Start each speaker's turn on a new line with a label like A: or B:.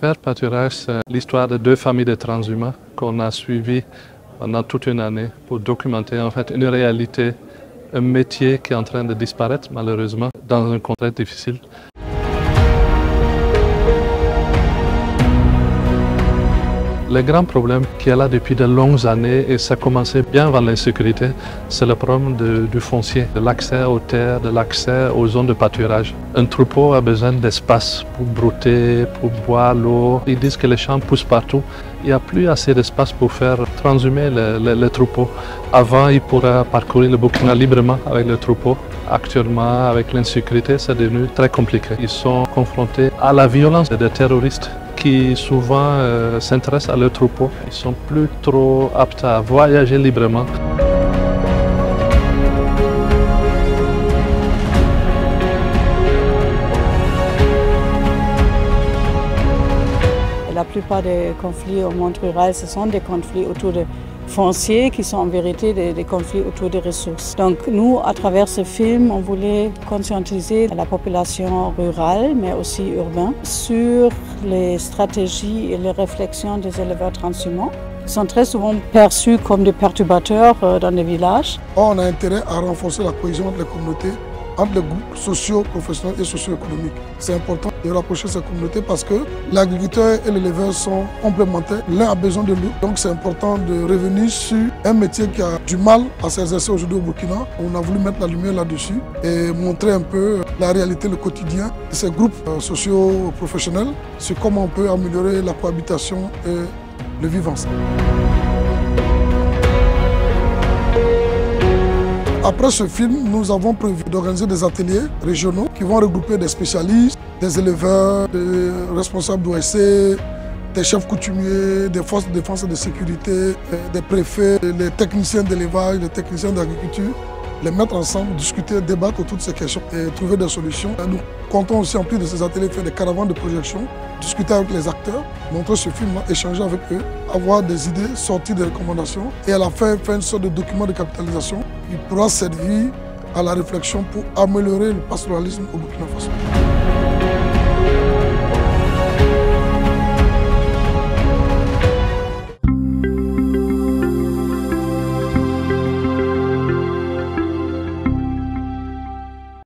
A: Vert Pâturage, c'est l'histoire de deux familles de transhumants qu'on a suivies pendant toute une année pour documenter en fait une réalité, un métier qui est en train de disparaître malheureusement dans un contexte difficile. Le grand problème qu'il y a là depuis de longues années, et ça a commencé bien avant l'insécurité, c'est le problème du foncier, de l'accès aux terres, de l'accès aux zones de pâturage. Un troupeau a besoin d'espace pour brouter, pour boire l'eau. Ils disent que les champs poussent partout. Il n'y a plus assez d'espace pour faire transhumer le troupeau. Avant, ils pourraient parcourir le Burkina librement avec le troupeau. Actuellement, avec l'insécurité, c'est devenu très compliqué. Ils sont confrontés à la violence des terroristes qui souvent s'intéressent à leur troupeau. Ils sont plus trop aptes à voyager librement.
B: La plupart des conflits au monde rural, ce sont des conflits autour de fonciers qui sont en vérité des conflits autour des ressources. Donc nous, à travers ce film, on voulait conscientiser la population rurale, mais aussi urbaine, sur les stratégies et les réflexions des éleveurs transhumants. Ils sont très souvent perçus comme des perturbateurs dans les villages.
C: On a intérêt à renforcer la cohésion entre les communautés, entre les groupes sociaux, professionnels et socio-économiques. C'est important de rapprocher ces communautés parce que l'agriculteur et l'éleveur sont complémentaires. L'un a besoin de l'autre. Donc c'est important de revenir sur un métier qui a du mal à s'exercer aujourd'hui au Burkina. On a voulu mettre la lumière là-dessus et montrer un peu la réalité, le quotidien de ces groupes socio-professionnels sur comment on peut améliorer la cohabitation et le vivre ensemble. Après ce film, nous avons prévu d'organiser des ateliers régionaux qui vont regrouper des spécialistes, des éleveurs, des responsables d'OSC, des chefs coutumiers, des forces de défense et de sécurité, des préfets, les techniciens d'élevage, les techniciens d'agriculture, les mettre ensemble, discuter, débattre autour de ces questions et trouver des solutions. Nous comptons aussi en plus de ces ateliers faire des caravanes de projection, discuter avec les acteurs, montrer ce film, échanger avec eux, avoir des idées, sortir des recommandations et à la fin faire une sorte de document de capitalisation qui pourra servir à la réflexion pour améliorer le pastoralisme au Burkina Faso.